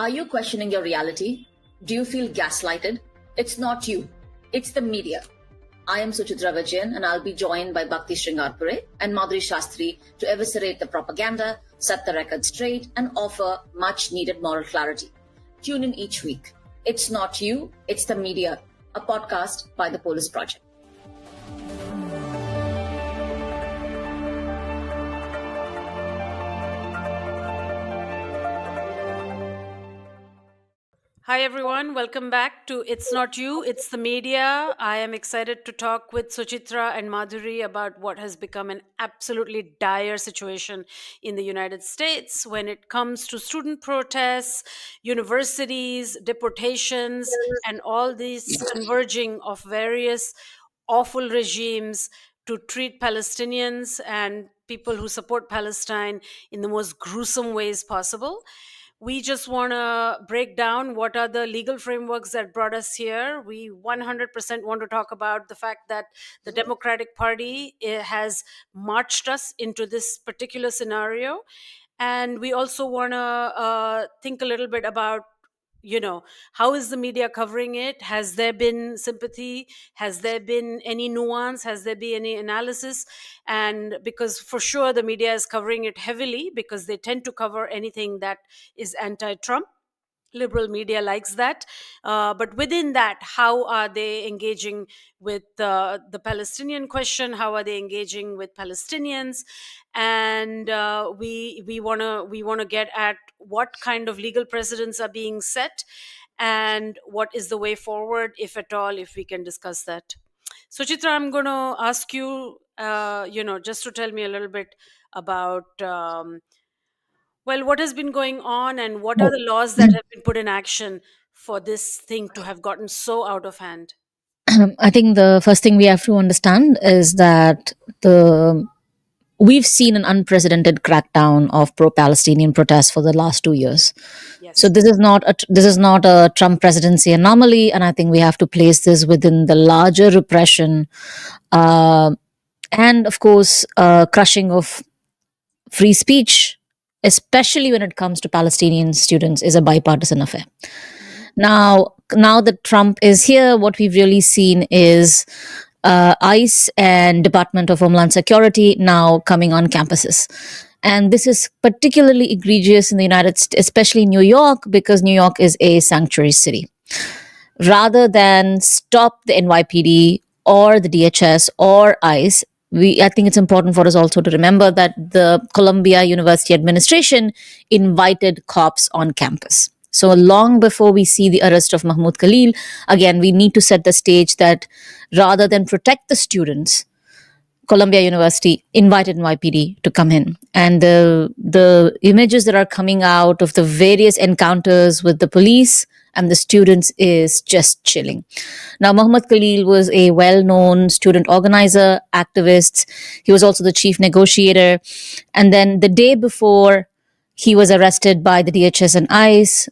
Are you questioning your reality? Do you feel gaslighted? It's not you, it's the media. I am Suchitra Vijayan and I'll be joined by Bhakti Sringarpure and Madhuri Shastri to eviscerate the propaganda, set the record straight, and offer much needed moral clarity. Tune in each week. It's not you, it's the media, a podcast by the Polis Project. Hi everyone, welcome back to It's Not You, It's the Media. I am excited to talk with Suchitra and Madhuri about what has become an absolutely dire situation in the United States when it comes to student protests, universities, deportations, and all these converging of various awful regimes to treat Palestinians and people who support Palestine in the most gruesome ways possible. We just want to break down what are the legal frameworks that brought us here. We 100% want to talk about the fact that the Democratic Party has marched us into this particular scenario. And we also want to think a little bit about how is the media covering it? Has there been sympathy? Has there been any nuance? Has there been any analysis? And because for sure the media is covering it heavily because they tend to cover anything that is anti-Trump. Liberal media likes that. But within that, how are they engaging with the Palestinian question? How are they engaging with Palestinians? And we want to get at what kind of legal precedents are being set and what is the way forward, if at all, if we can discuss that. So Chitra, I'm going to ask you, just to tell me a little bit about what has been going on and what are the laws that have been put in action for this thing to have gotten so out of hand? I think the first thing we have to understand is that we've seen an unprecedented crackdown of pro-Palestinian protests for the last 2 years. Yes. So this is not a Trump presidency anomaly, and I think we have to place this within the larger repression and, of course, crushing of free speech, especially when it comes to Palestinian students, is a bipartisan affair. Now that Trump is here, what we've really seen is ICE and Department of Homeland Security now coming on campuses. And this is particularly egregious in the United States, especially New York, because New York is a sanctuary city. Rather than stop the NYPD or the DHS or ICE, I think it's important for us also to remember that the Columbia University administration invited cops on campus. So long before we see the arrest of Mahmoud Khalil, again, we need to set the stage that rather than protect the students, Columbia University invited NYPD to come in. And the images that are coming out of the various encounters with the police and the students is just chilling. Now, Mahmoud Khalil was a well-known student organizer, activist. He was also the chief negotiator. And then the day before he was arrested by the DHS and ICE,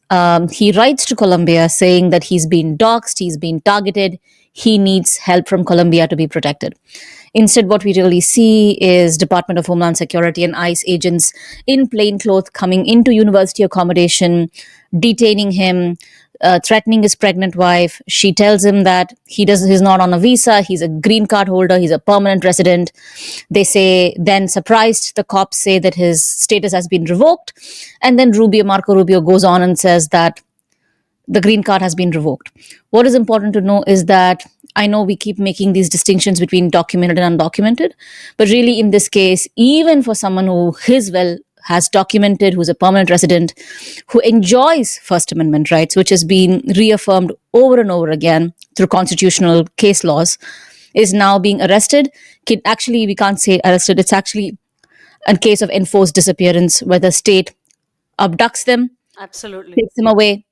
he writes to Columbia saying that he's been doxxed, he's been targeted, he needs help from Columbia to be protected. Instead, what we really see is Department of Homeland Security and ICE agents in plain clothes coming into university accommodation, detaining him, threatening his pregnant wife. She tells him that he's not on a visa, he's a green card holder, he's a permanent resident. They say, then surprised, the cops say that his status has been revoked. And then Marco Rubio goes on and says that the green card has been revoked. What is important to know is that I know we keep making these distinctions between documented and undocumented, but really in this case, even for someone who has documented, who's a permanent resident, who enjoys First Amendment rights, which has been reaffirmed over and over again through constitutional case laws, is now being arrested. Actually, we can't say arrested. It's actually a case of enforced disappearance where the state abducts them, Absolutely, takes them away.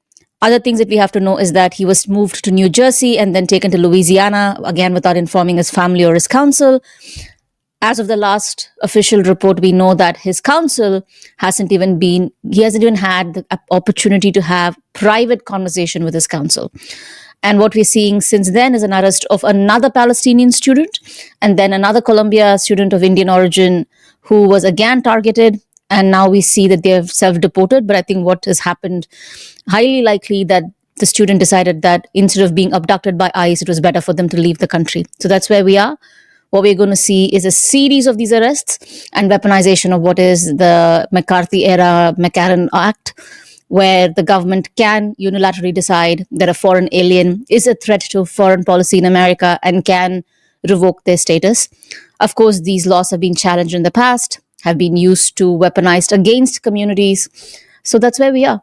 Other things that we have to know is that he was moved to New Jersey and then taken to Louisiana, again, without informing his family or his counsel. As of the last official report, we know that his counsel hasn't even had the opportunity to have private conversation with his counsel. And what we're seeing since then is an arrest of another Palestinian student and then another Columbia student of Indian origin who was again targeted and now we see that they have self-deported. But I think what has happened, highly likely that the student decided that instead of being abducted by ICE, it was better for them to leave the country. So that's where we are. What we're going to see is a series of these arrests and weaponization of what is the McCarthy era McCarran Act, where the government can unilaterally decide that a foreign alien is a threat to foreign policy in America and can revoke their status. Of course, these laws have been challenged in the past, have been used to weaponized against communities. So that's where we are.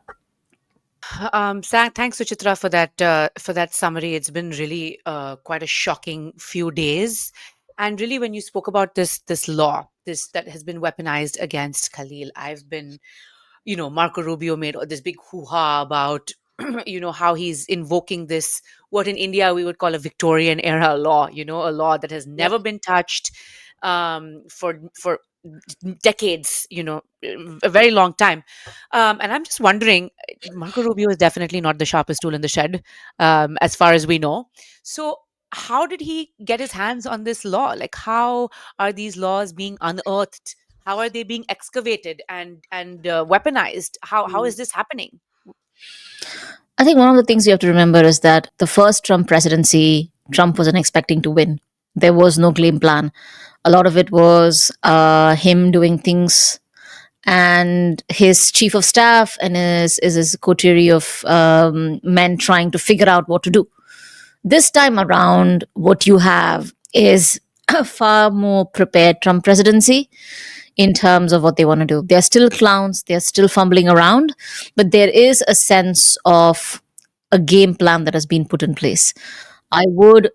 Thanks, Suchitra, for that summary. It's been really quite a shocking few days, and really, when you spoke about this law, this that has been weaponized against Khalil, I've been, Marco Rubio made this big hoo-ha about, how he's invoking this, what in India we would call a Victorian era law, a law that has never been touched for decades, a very long time. And I'm just wondering, Marco Rubio is definitely not the sharpest tool in the shed, as far as we know. So, how did he get his hands on this law? Like, how are these laws being unearthed? How are they being excavated and weaponized? How is this happening? I think one of the things you have to remember is that the first Trump presidency, Trump wasn't expecting to win. There was no game plan. A lot of it was him doing things, and his chief of staff and his coterie of men trying to figure out what to do. This time around, what you have is a far more prepared Trump presidency in terms of what they want to do. They're still clowns, they're still fumbling around, but there is a sense of a game plan that has been put in place. I would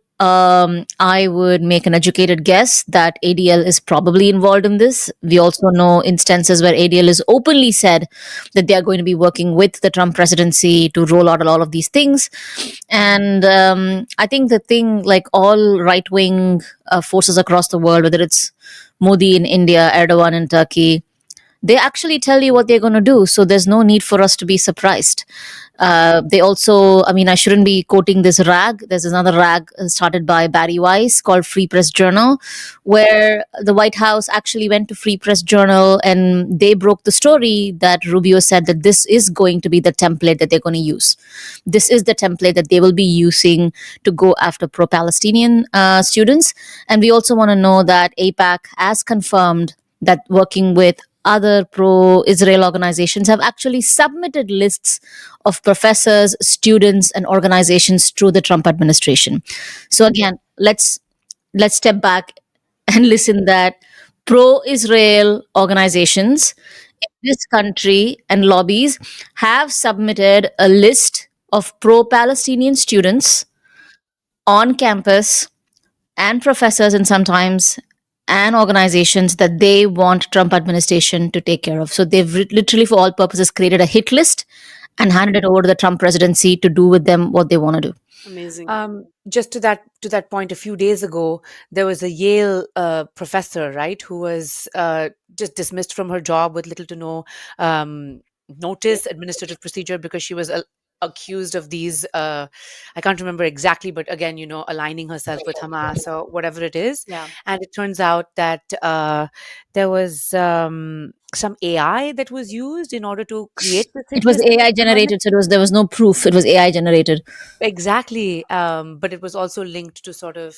make an educated guess that ADL is probably involved in this. We also know instances where ADL has openly said that they are going to be working with the Trump presidency to roll out all of these things. And I think the thing, like all right wing forces across the world, whether it's Modi in India, Erdogan in Turkey, they actually tell you what they're going to do. So there's no need for us to be surprised. They also, I mean, I shouldn't be quoting this rag. There's another rag started by Barry Weiss called Free Press Journal, where the White House actually went to Free Press Journal and they broke the story that Rubio said that this is going to be the template that they're going to use. This is the template that they will be using to go after pro-Palestinian students. And we also want to know that APAC has confirmed that working with other pro-Israel organizations have actually submitted lists of professors, students, and organizations through the Trump administration. So again, let's step back and listen that pro-Israel organizations in this country and lobbies have submitted a list of pro-Palestinian students on campus and professors and sometimes and organizations that they want Trump administration to take care of. So they've literally for all purposes created a hit list and handed it over to the Trump presidency to do with them what they want to do. Amazing. Just to that point, a few days ago, there was a Yale professor, right, who was just dismissed from her job with little to no notice, administrative procedure, because she was accused of these. I can't remember exactly, but again, aligning herself with Hamas or whatever it is. Yeah. And it turns out that there was some AI that was used in order to create this. It was AI generated, so there was no proof. It was AI generated. Exactly. But it was also linked to sort of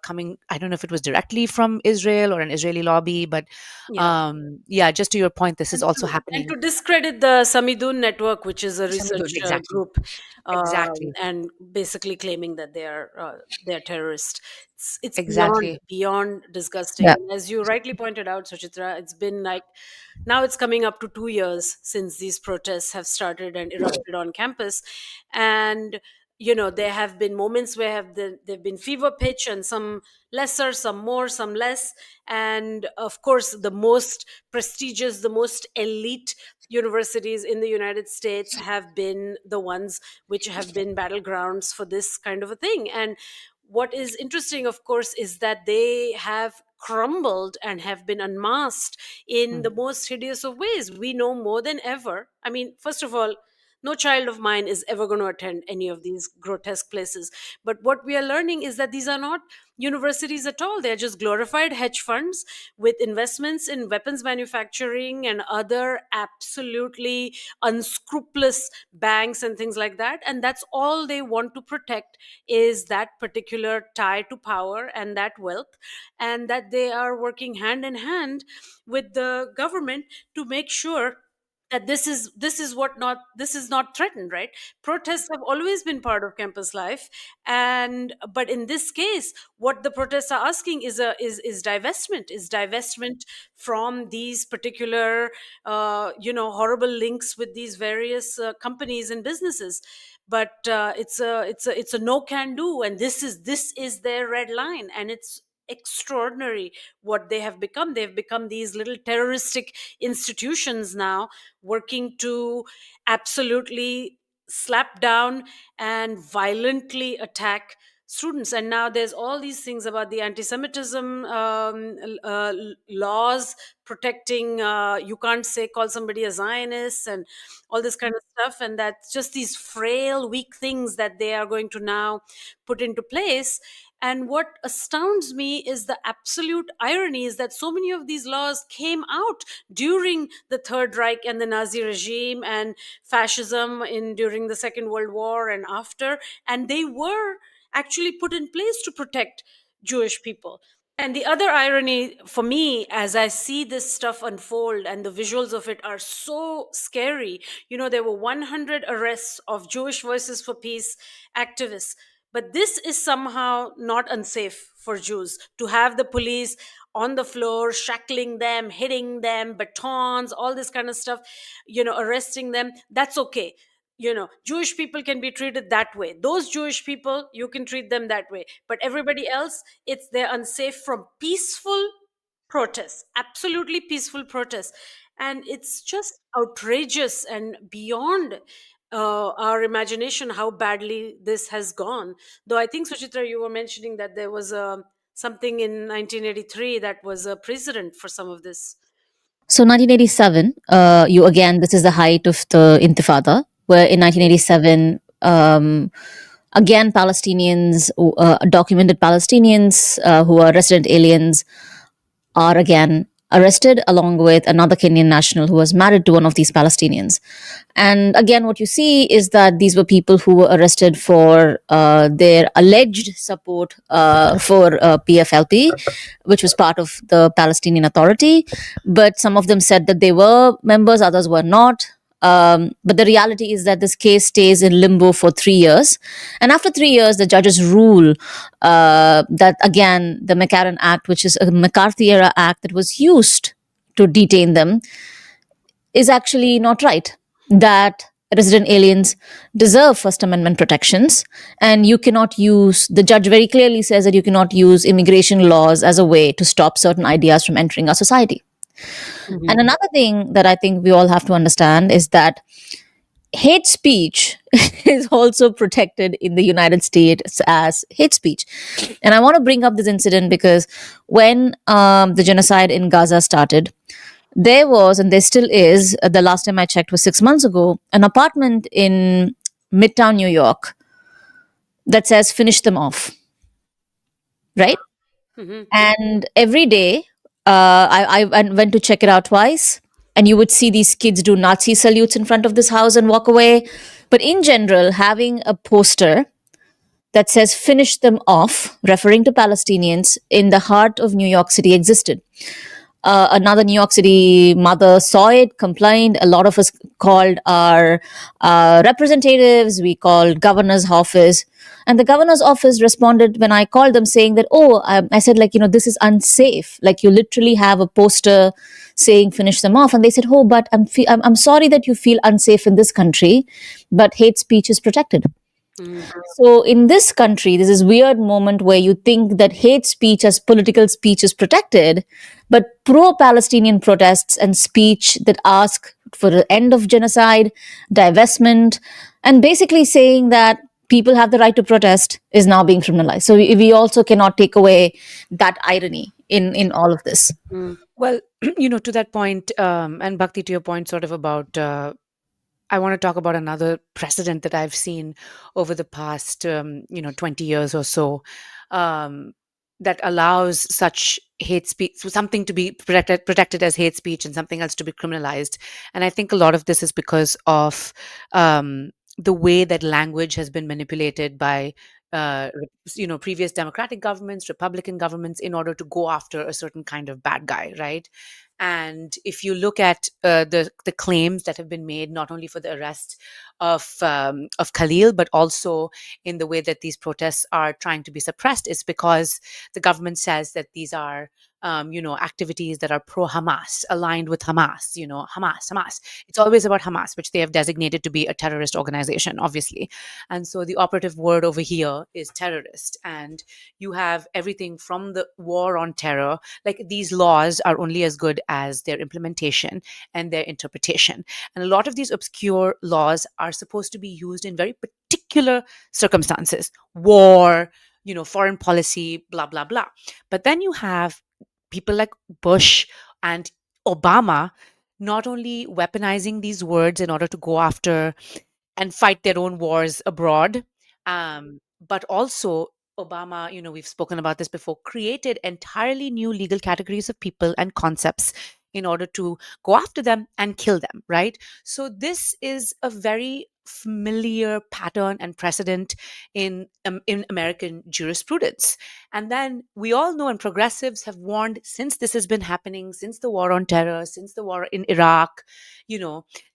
coming, I don't know if it was directly from Israel or an Israeli lobby, but just to your point, this is also happening. And to discredit the Samidun network, which is a research exactly. group, Exactly. and basically claiming that they're terrorists. It's Exactly. beyond disgusting. Yeah. And as you rightly pointed out, Suchitra, it's been like now it's coming up to 2 years since these protests have started and erupted on campus, and there have been moments where they've been fever pitch, and some lesser, some more, some less. And of course, the most prestigious, the most elite universities in the United States have been the ones which have been battlegrounds for this kind of a thing. And what is interesting, of course, is that they have crumbled and have been unmasked in the most hideous of ways. We know more than ever. I mean, first of all, No child of mine is ever going to attend any of these grotesque places. But what we are learning is that these are not universities at all. They're just glorified hedge funds with investments in weapons manufacturing and other absolutely unscrupulous banks and things like that. And that's all they want to protect, is that particular tie to power and that wealth. And that they are working hand in hand with the government to make sure that this is not threatened, right? Protests have always been part of campus life, and but in this case, what the protests are asking is divestment from these particular horrible links with these various companies and businesses. But it's a no can do, and this is their red line, and it's extraordinary what they have become. They've become these little terroristic institutions now, working to absolutely slap down and violently attack students. And now there's all these things about the anti-Semitism laws protecting, you can't say call somebody a Zionist and all this kind of stuff. And that's just these frail, weak things that they are going to now put into place. And what astounds me is the absolute irony is that so many of these laws came out during the Third Reich and the Nazi regime and fascism during the Second World War and after, and they were actually put in place to protect Jewish people. And the other irony for me, as I see this stuff unfold and the visuals of it are so scary, there were 100 arrests of Jewish Voices for Peace activists. But this is somehow not unsafe for Jews to have the police on the floor, shackling them, hitting them, batons, all this kind of stuff, arresting them. That's okay. Jewish people can be treated that way. Those Jewish people, you can treat them that way. But everybody else, they're unsafe from peaceful protests, absolutely peaceful protests. And it's just outrageous and beyond our imagination how badly this has gone. Though I think, Suchitra, you were mentioning that there was something in 1983 that was a precedent for some of this. So 1987, this is the height of the Intifada, where in 1987, again, Palestinians, documented Palestinians who are resident aliens, are again arrested along with another Kenyan national who was married to one of these Palestinians. And again, what you see is that these were people who were arrested for their alleged support for PFLP, which was part of the Palestinian Authority. But some of them said that they were members, others were not. But the reality is that this case stays in limbo for 3 years. And after 3 years, the judges rule that, again, the McCarran Act, which is a McCarthy-era act that was used to detain them, is actually not right. That resident aliens deserve First Amendment protections. And you cannot use, the judge very clearly says that you cannot use immigration laws as a way to stop certain ideas from entering our society. Mm-hmm. And another thing that I think we all have to understand is that hate speech is also protected in the United States as hate speech. And I want to bring up this incident because when the genocide in Gaza started, there was, and there still is, the last time I checked was 6 months ago, an apartment in Midtown New York that says finish them off. Right? Mm-hmm. And every day, I went to check it out twice, and you would see these kids do Nazi salutes in front of this house and walk away. But in general, having a poster that says finish them off, referring to Palestinians, in the heart of New York City existed. Another New York City mother saw it, complained. A lot of us called our representatives. We called governor's office. And the governor's office responded when I called them saying that, I said, this is unsafe. Like, you literally have a poster saying finish them off. And they said, but I'm sorry that you feel unsafe in this country, but hate speech is protected. Mm-hmm. So in this country, there's this weird moment where you think that hate speech as political speech is protected, but pro-Palestinian protests and speech that ask for the end of genocide, divestment, and basically saying that people have the right to protest is now being criminalized. So we also cannot take away that irony in all of this. Well, to that point, and Bhakti, to your point sort of about I want to talk about another precedent that I've seen over the past, 20 years or so, um, that allows such hate speech, something to be protected as hate speech and something else to be criminalized. And I think a lot of this is because of the way that language has been manipulated by, previous democratic governments, Republican governments, in order to go after a certain kind of bad guy, right? And if you look at the claims that have been made, not only for the arrest of Khalil, but also in the way that these protests are trying to be suppressed, is because the government says that these are activities that are pro-Hamas, aligned with Hamas. Hamas. It's always about Hamas, which they have designated to be a terrorist organization, obviously. And so the operative word over here is terrorist. And you have everything from the war on terror. Like, these laws are only as good as their implementation and their interpretation. And a lot of these obscure laws are supposed to be used in very particular circumstances: war, foreign policy, blah, blah, blah. But then you have people like Bush and Obama not only weaponizing these words in order to go after and fight their own wars abroad, but also Obama, we've spoken about this before, created entirely new legal categories of people and concepts in order to go after them and kill them, right? So this is a very familiar pattern and precedent in American jurisprudence. And then we all know, and progressives have warned since this has been happening, since the war on terror, since the war in Iraq,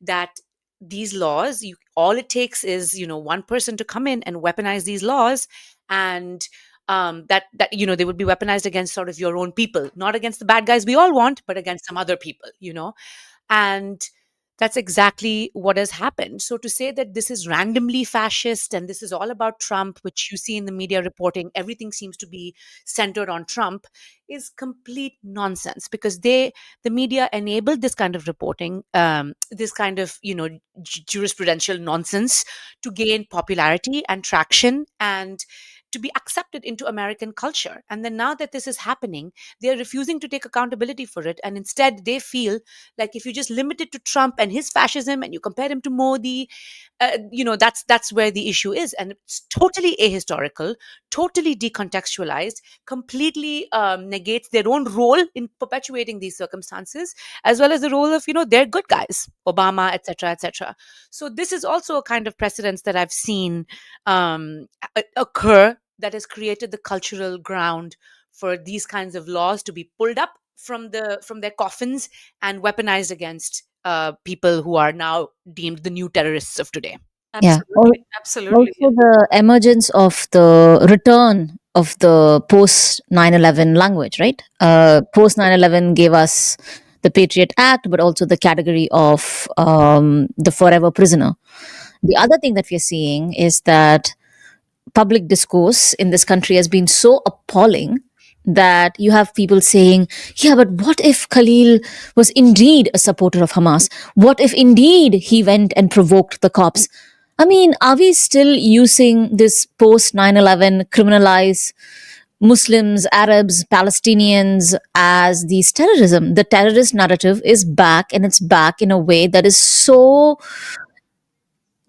that these laws, all it takes is one person to come in and weaponize these laws, and that they would be weaponized against sort of your own people, not against the bad guys we all want, but against some other people. And that's exactly what has happened. So to say that this is randomly fascist and this is all about Trump, which you see in the media reporting, everything seems to be centered on Trump, is complete nonsense, because the media enabled this kind of reporting, this kind of jurisprudential nonsense, to gain popularity and traction and to be accepted into American culture. And then now that this is happening, they're refusing to take accountability for it. And instead, they feel like if you just limit it to Trump and his fascism and you compare him to Modi, that's where the issue is. And it's totally ahistorical, totally decontextualized, completely negates their own role in perpetuating these circumstances, as well as the role of, their good guys, Obama, etc., etc. So this is also a kind of precedence that I've seen occur, that has created the cultural ground for these kinds of laws to be pulled up from their coffins and weaponized against people who are now deemed the new terrorists of today. Yeah. Absolutely. Absolutely. Also, the emergence of the return of the post 9/11 language, right? Post 9/11 gave us the Patriot Act, but also the category of the forever prisoner. The other thing that we're seeing is that public discourse in this country has been so appalling that you have people saying, yeah, but what if Khalil was indeed a supporter of Hamas? What if indeed he went and provoked the cops? I mean, are we still using this post 9/11 criminalize Muslims, Arabs, Palestinians as these terrorism? The terrorist narrative is back, and it's back in a way that is so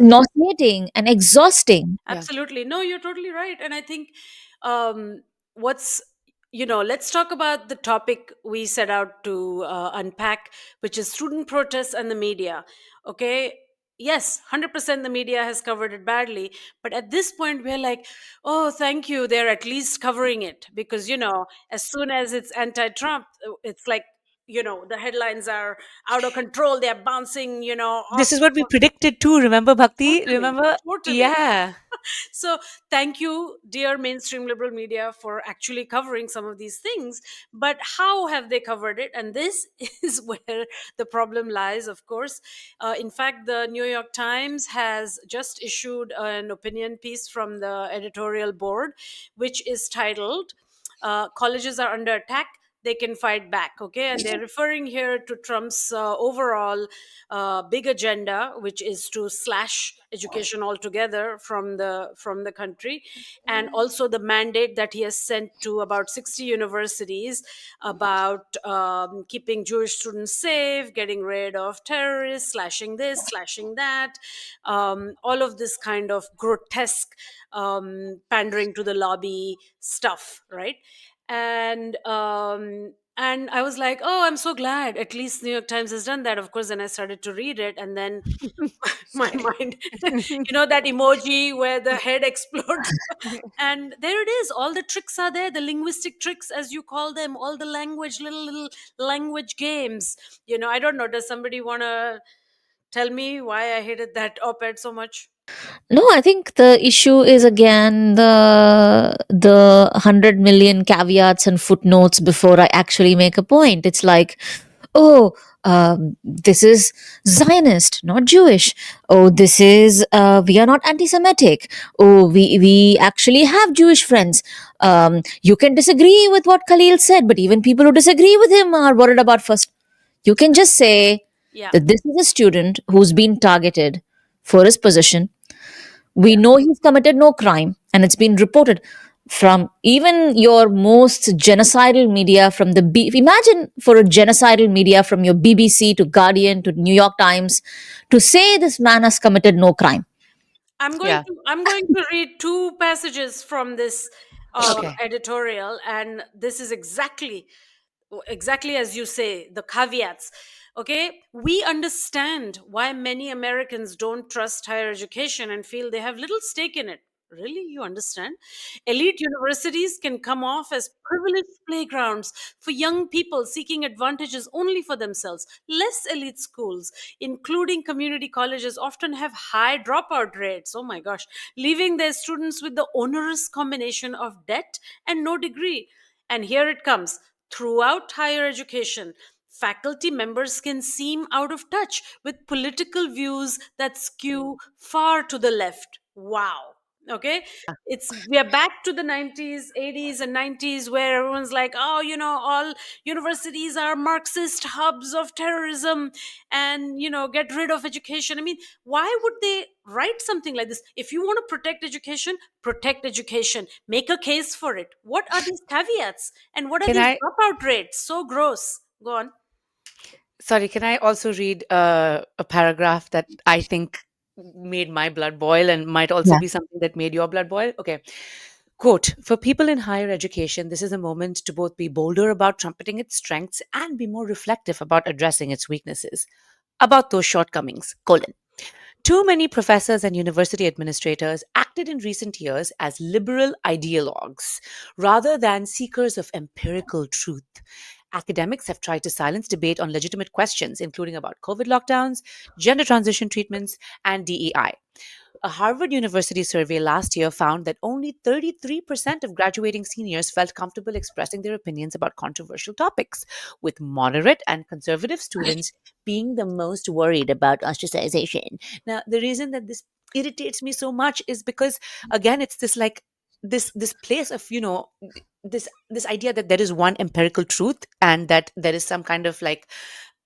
nauseating and exhausting. Yeah. Absolutely. No, you're totally right. And I think what's, let's talk about the topic we set out to unpack, which is student protests and the media. Okay. Yes, 100% the media has covered it badly. But at this point, we're like, oh, thank you. They're at least covering it. Because, as soon as it's anti Trump, it's like, the headlines are out of control. They're bouncing, This off. is what we predicted too. Remember, Bhakti? Totally. Remember? Totally. Yeah. So thank you, dear mainstream liberal media, for actually covering some of these things. But how have they covered it? And this is where the problem lies, of course. In fact, the New York Times has just issued an opinion piece from the editorial board, which is titled, Colleges Are Under Attack. they can fight back. Okay, and they're referring here to Trump's overall big agenda, which is to slash education altogether from the country, and also the mandate that he has sent to about 60 universities about keeping Jewish students safe, getting rid of terrorists, slashing this, slashing that, all of this kind of grotesque pandering to the lobby stuff, right? And I was like, oh, I'm so glad at least New York Times has done that. Of course, then I started to read it, and then my mind, that emoji where the head explodes. And there it is, all the tricks are there, the linguistic tricks as you call them, all the language, little language games. I don't know, does somebody want to tell me why I hated that op-ed so much? No, I think the issue is again the 100 million caveats and footnotes before I actually make a point. It's like, oh, this is Zionist, not Jewish. Oh, this is we are not anti-Semitic. Oh, we actually have Jewish friends. You can disagree with what Khalil said, but even people who disagree with him are worried about first. You can just say Yeah. that this is a student who's been targeted for his position. We know he's committed no crime, and it's been reported from even your most genocidal media from imagine for a genocidal media from your BBC to Guardian to New York Times to say this man has committed no crime. Yeah. I'm going to read two passages from this Okay. editorial, and this is exactly as you say, the caveats. Okay, we understand why many Americans don't trust higher education and feel they have little stake in it. Really, you understand? Elite universities can come off as privileged playgrounds for young people seeking advantages only for themselves. Less elite schools, including community colleges, often have high dropout rates. Oh my gosh, leaving their students with the onerous combination of debt and no degree. And here it comes. Throughout higher education, faculty members can seem out of touch with political views that skew far to the left. Wow. Okay, we are back to the 90s, 80s, and 90s, where everyone's like, oh, all universities are Marxist hubs of terrorism, and get rid of education. I mean, why would they write something like this? If you want to protect education, make a case for it. What are these caveats, and what are Can these I, dropout rates? So gross. Go on. sorry, can I also read a paragraph that I think made my blood boil and might also Yeah. be something that made your blood boil? Okay. Quote, for people in higher education, this is a moment to both be bolder about trumpeting its strengths and be more reflective about addressing its weaknesses. About those shortcomings, colon. Too many professors and university administrators acted in recent years as liberal ideologues rather than seekers of empirical truth. Academics have tried to silence debate on legitimate questions, including about COVID lockdowns, gender transition treatments, and DEI. A Harvard University survey last year found that only 33% of graduating seniors felt comfortable expressing their opinions about controversial topics, with moderate and conservative students being the most worried about ostracization. Now, the reason that this irritates me so much is because, again, it's this like this place of this idea that there is one empirical truth and that there is some kind of like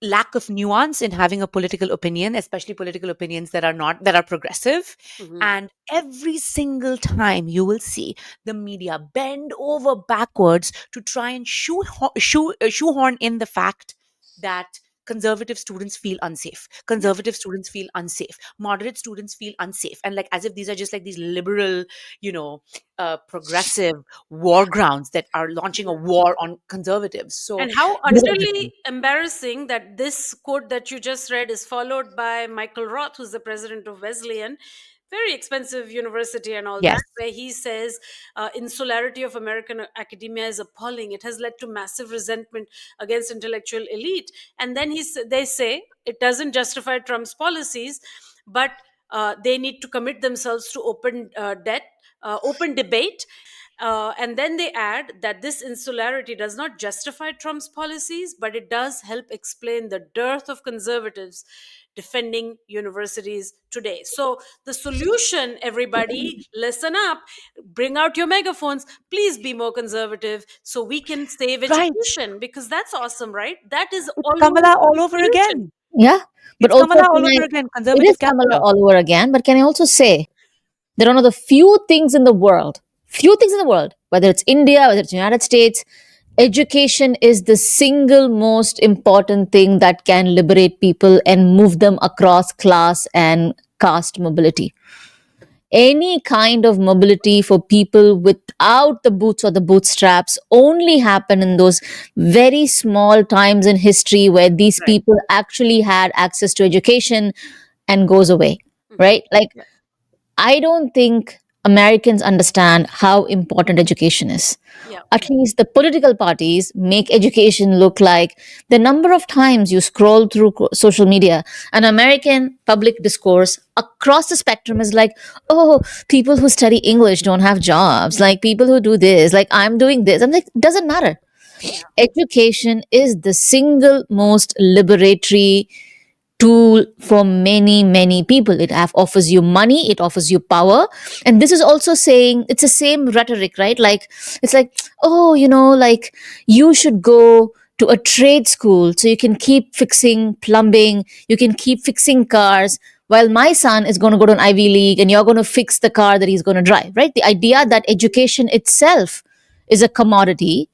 lack of nuance in having a political opinion, especially political opinions that are progressive. Mhm. And every single time you will see the media bend over backwards to try and shoehorn in the fact that conservative students feel unsafe, moderate students feel unsafe, and like as if these are just like these liberal, progressive war grounds that are launching a war on conservatives. So And how this is the thing. utterly embarrassing that this quote that you just read is followed by Michael Roth, who's the president of Wesleyan, very expensive university and all that, Yes. where he says insularity of American academia is appalling. It has led to massive resentment against intellectual elite. And then they say it doesn't justify Trump's policies, but they need to commit themselves to open debate And then they add that this insularity does not justify Trump's policies, but it does help explain the dearth of conservatives defending universities today. So, the solution, everybody, listen up, bring out your megaphones, please be more conservative so we can save Right. education, because that's awesome, right? That is It's almost Kamala all the over solution. again. Yeah. But It's also, Kamala all can over I, again. it is Conservative Kamala capture. all over again, but can I also say that one of the few things in the world, whether it's India, whether it's United States, education is the single most important thing that can liberate people and move them across class and caste mobility. Any kind of mobility for people without the boots or the bootstraps only happen in those very small times in history where these Right. people actually had access to education and goes away, Mhm. right? Like, Yeah. I don't think Americans understand how important education is. Yeah. At least the political parties make education look like the number of times you scroll through social media. An American public discourse across the spectrum is like, oh, people who study English don't have jobs. Like, people who do this, like, I'm doing this. I'm like, doesn't matter. Yeah. Education is the single most liberatory tool for many, many people. It offers you money, it offers you power. And this is also saying, it's the same rhetoric, right? Like, it's like, oh, like, you should go to a trade school so you can keep fixing plumbing, you can keep fixing cars, while my son is going to go to an Ivy League and you're going to fix the car that he's going to drive, right? The idea that education itself is a commodity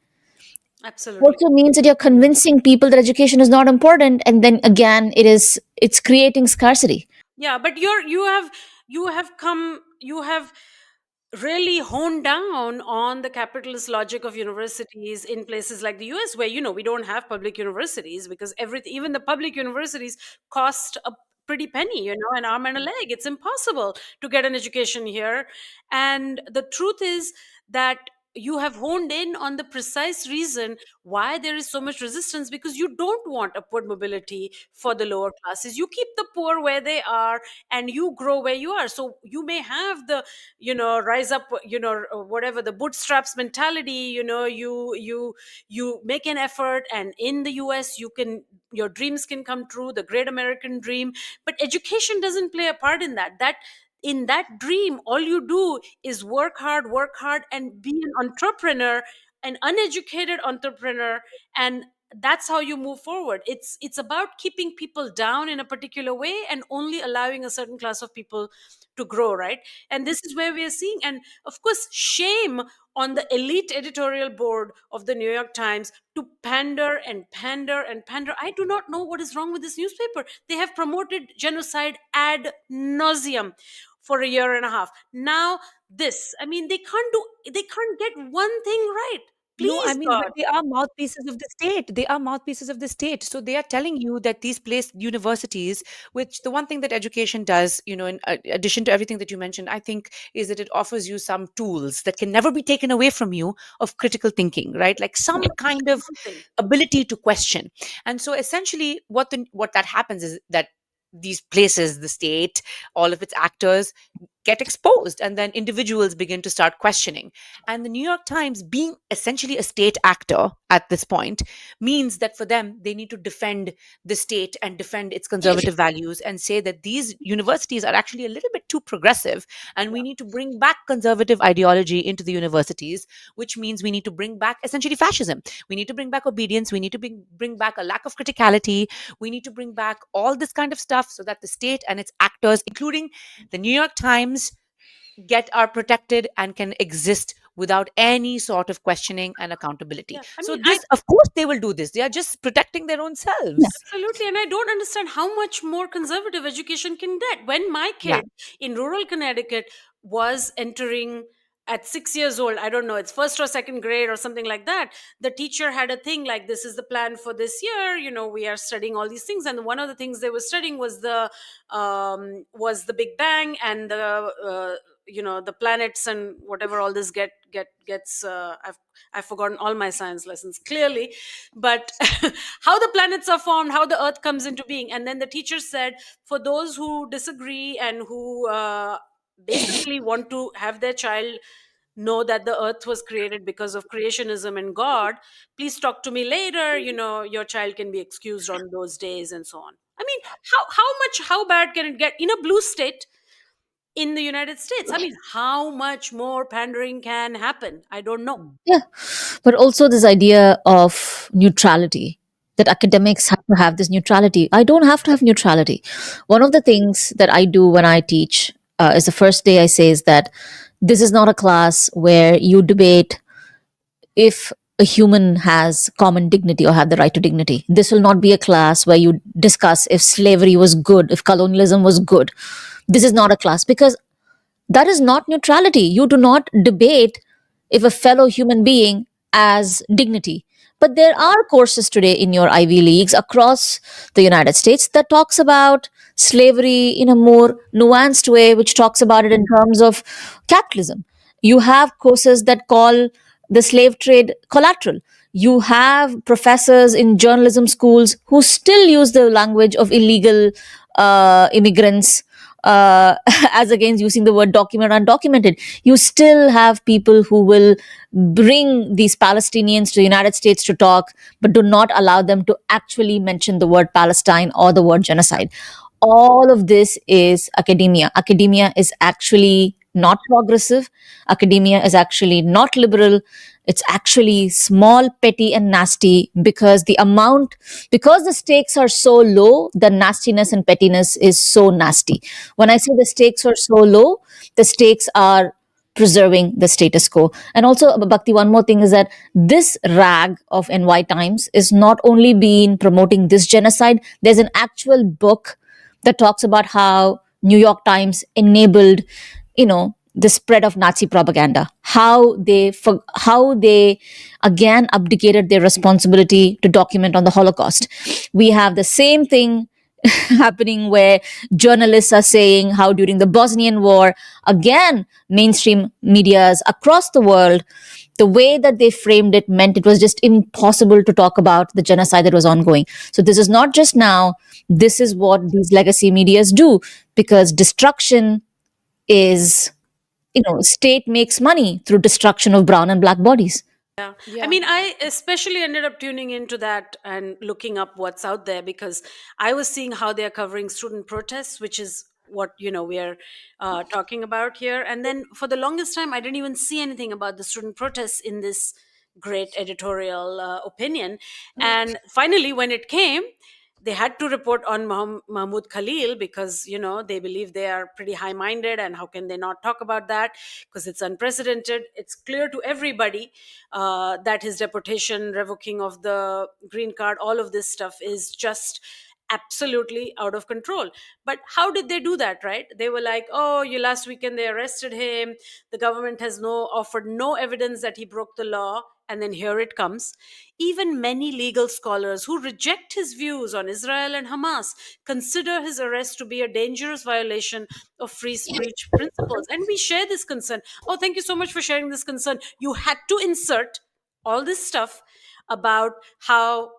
Absolutely. also means that you're convincing people that education is not important, and then again it's creating scarcity. Yeah, but you have really honed down on the capitalist logic of universities in places like the US, where we don't have public universities because everything, even the public universities, cost a pretty penny, an arm and a leg. It's impossible to get an education here. And the truth is that you have honed in on the precise reason why there is so much resistance, because you don't want upward mobility for the lower classes. You keep the poor where they are and you grow where you are. So you may have the rise up, whatever, the bootstraps mentality. You make an effort, and in the US your dreams can come true, the great American dream. But education doesn't play a part in that. In that dream, all you do is work hard and be an entrepreneur, an uneducated entrepreneur. And that's how you move forward. It's about keeping people down in a particular way and only allowing a certain class of people to grow, right? And this is where we are seeing, and of course, shame on the elite editorial board of the New York Times to pander and pander and pander. I do not know what is wrong with this newspaper. They have promoted genocide ad nauseum for a year and a half now. This, I mean, they can't get one thing right. No, I Please, mean, but God. they are mouthpieces of the state. They are mouthpieces of the state. So they are telling you that these place universities, which the one thing that education does, in addition to everything that you mentioned, I think is that it offers you some tools that can never be taken away from you of critical thinking, right? Like some kind of Something. ability to question. And so essentially what that happens is that these places, the state, all of its actors get exposed, and then individuals begin to start questioning. And the New York Times, being essentially a state actor at this point, means that for them they need to defend the state and defend its conservative values and say that these universities are actually a little bit too progressive, and we need to bring back conservative ideology into the universities, which means we need to bring back essentially fascism. We need to bring back obedience. We need to bring back a lack of criticality. We need to bring back all this kind of stuff so that the state and its actors, including the New York Times, are protected and can exist without any sort of questioning and accountability. Yeah, I So mean, I this, of course they will do this. They are just protecting their own selves. absolutely, and I don't understand how much more conservative education can get. When my Yeah. kid in rural Connecticut was entering at 6 years old, I don't know, it's first or second grade or something like that, the teacher had a thing like, this is the plan for this year, we are studying all these things. And one of the things they were studying was the Big Bang and the planets and whatever all this gets. I've forgotten all my science lessons clearly, but how the planets are formed, how the earth comes into being. And then the teacher said, for those who disagree and who basically want to have their child know that the earth was created because of creationism and God. Please talk to me later. Your child can be excused on those days and so on. I mean, how bad can it get in a blue state in the United States? I mean, how much more pandering can happen? I don't know. Yeah. But also this idea of neutrality, that academics have to have this neutrality. I don't have to have neutrality. One of the things that I do when I teach is the first day I say is that this is not a class where you debate if a human has common dignity or have the right to dignity. This will not be a class where you discuss if slavery was good, if colonialism was good. This is not a class because that is not neutrality. You do not debate if a fellow human being as dignity. But there are courses today in your Ivy Leagues across the United States that talks about slavery in a more nuanced way, which talks about it in terms of capitalism. You have courses that call the slave trade collateral. You have professors in journalism schools who still use the language of illegal immigrants as against using the word document undocumented. You still have people who will bring these Palestinians to the United States to talk, but do not allow them to actually mention the word Palestine or the word genocide. All of this is academia. Academia is actually not progressive. Academia is actually not liberal. It's actually small, petty, and nasty because the stakes are so low, the nastiness and pettiness is so nasty. When I say the stakes are so low, the stakes are preserving the status quo. And also, Bhakti, one more thing is that this rag of NY Times is not only been promoting this genocide, there's an actual book that talks about how New York Times enabled, the spread of Nazi propaganda, how they again abdicated their responsibility to document on the Holocaust. We have the same thing happening where journalists are saying how during the Bosnian War, again, mainstream medias across the world, the way that they framed it meant it was just impossible to talk about the genocide that was ongoing. So this is not just now, this is what these legacy medias do, because destruction is, state makes money through destruction of brown and black bodies. Yeah. I Yeah. mean, I especially ended up tuning into that and looking up what's out there because I was seeing how they're covering student protests, which is what, we're talking about here. And then for the longest time, I didn't even see anything about the student protests in this great editorial opinion. And finally, when it came, they had to report on Mahmoud Khalil because they believe they are pretty high-minded, and how can they not talk about that because it's unprecedented. It's clear to everybody that his deportation, revoking of the green card, all of this stuff is just absolutely out of control. But how did they do that, right? They were like, oh, you last weekend they arrested him, the government has offered no evidence that he broke the law, and then here it comes. Even many legal scholars who reject his views on Israel and Hamas consider his arrest to be a dangerous violation of free speech principles. And we share this concern. Oh, thank you so much for sharing this concern. You had to insert all this stuff about how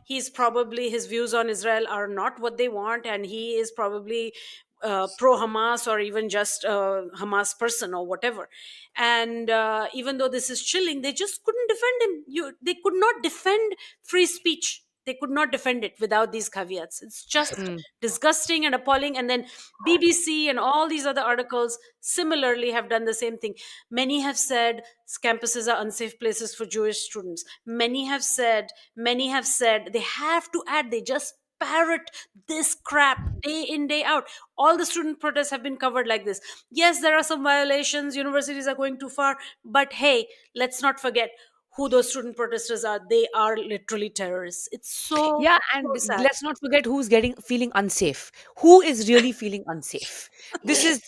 he's probably, his views on Israel are not what they want, and he is probably pro Hamas or even just a Hamas person or whatever. And even though this is chilling, they just couldn't defend him. They could not defend free speech. They could not defend it without these caveats. It's just disgusting and appalling. And then BBC and all these other articles similarly have done the same thing. Many have said campuses are unsafe places for Jewish students. Many have said they have to add, they just parrot this crap day in, day out. All the student protests have been covered like this. Yes, there are some violations, universities are going too far, but hey, let's not forget who those student protesters are. They are literally terrorists. It's so, Yeah, so and sad. let's not forget who's feeling unsafe. Who is really feeling unsafe? This is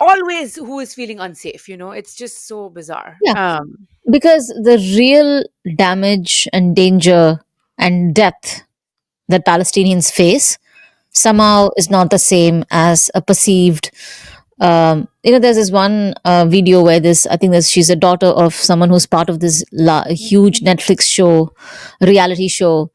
always who is feeling unsafe. It's just so bizarre. Yeah, because the real damage and danger and death that Palestinians face somehow is not the same as a perceived. There's this one video where I think she's a daughter of someone who's part of this huge Netflix show, reality show,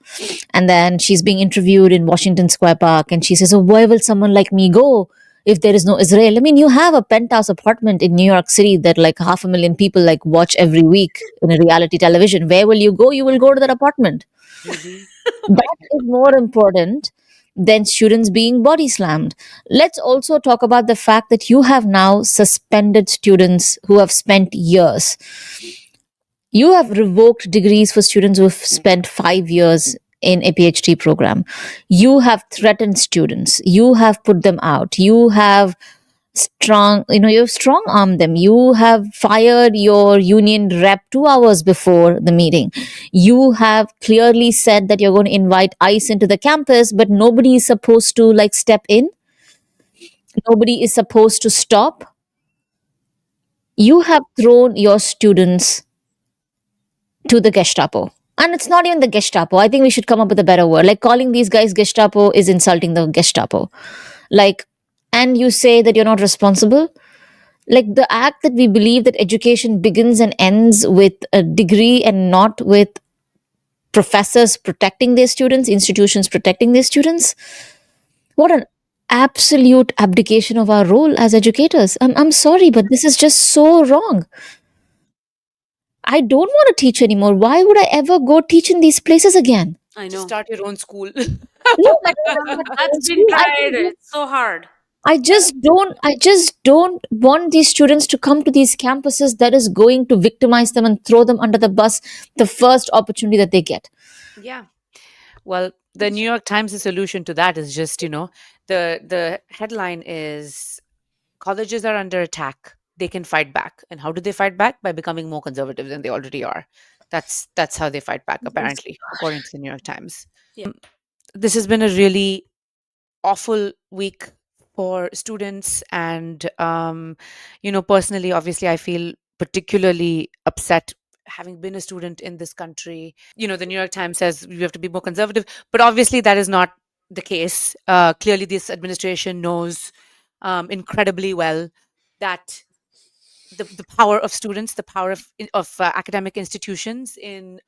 and then she's being interviewed in Washington Square Park, and she says, "Oh, where will someone like me go if there is no Israel. I mean, you have a penthouse apartment in New York City that like 500,000 people like watch every week in a reality television. Where will you go? You will go to that apartment. Really? That is more important than students being body slammed. Let's also talk about the fact that you have now suspended students who have spent years. You have revoked degrees for students who have spent 5 years in a PhD program. You have threatened students. You have put them out. You have you've strong armed them. You have fired your union rep 2 hours before the meeting. You have clearly said that you're going to invite ICE into the campus, but nobody is supposed to like step in. Nobody is supposed to stop. You have thrown your students to the Gestapo. And it's not even the Gestapo. I think we should come up with a better word. Like calling these guys Gestapo is insulting the Gestapo. Like, and you say that you're not responsible. Like the act that we believe that education begins and ends with a degree and not with professors protecting their students, institutions protecting their students. What an absolute abdication of our role as educators. I'm sorry, but this is just so wrong. I don't want to teach anymore. Why would I ever go teach in these places again? I Just know. start your own school. No, I don't want my That's own been school. tried. It's so hard. I just don't want these students to come to these campuses that is going to victimize them and throw them under the bus the first opportunity that they get. Yeah. Well, the New York Times' solution to that is just, the headline is colleges are under attack. They can fight back. And how do they fight back? By becoming more conservative than they already are. That's how they fight back, apparently, according to the New York Times. Yeah. This has been a really awful week for students, and personally, obviously, I feel particularly upset having been a student in this country. The New York Times says you have to be more conservative, but obviously that is not the case. Clearly this administration knows incredibly well that the power of students, the power of academic institutions in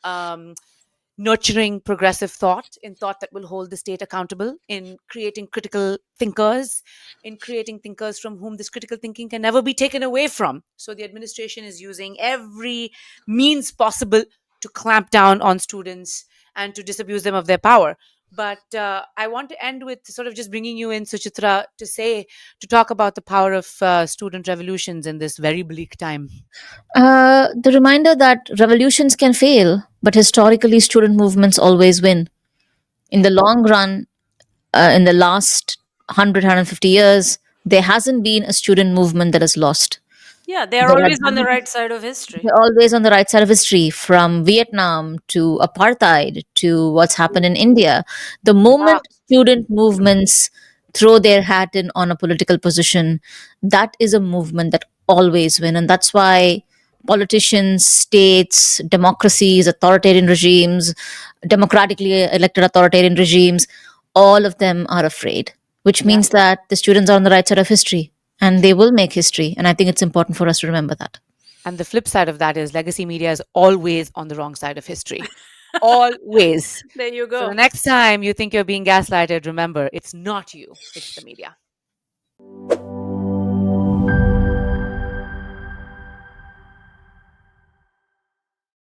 nurturing progressive thought, in thought that will hold the state accountable, in creating critical thinkers, in creating thinkers from whom this critical thinking can never be taken away from. So the administration is using every means possible to clamp down on students and to disabuse them of their power. But I want to end with sort of just bringing you in, Suchitra, to talk about the power of student revolutions in this very bleak time. The reminder that revolutions can fail, but historically, student movements always win. In the long run, in the last 150 years, there hasn't been a student movement that has lost. Yeah, they are There always have on the been right side of history. They're always on the right side of history, from Vietnam to apartheid to what's happened in India. The Iraq. moment student movements throw their hat in on a political position, that is a movement that always win. And that's why politicians, states, democracies, authoritarian regimes, democratically elected authoritarian regimes, all of them are afraid, which Yeah. means that the students are on the right side of history and they will make history. And I think it's important for us to remember that. And the flip side of that is legacy media is always on the wrong side of history. Always. There you So go. the next time you think you're being gaslighted, remember, it's not you, it's the media.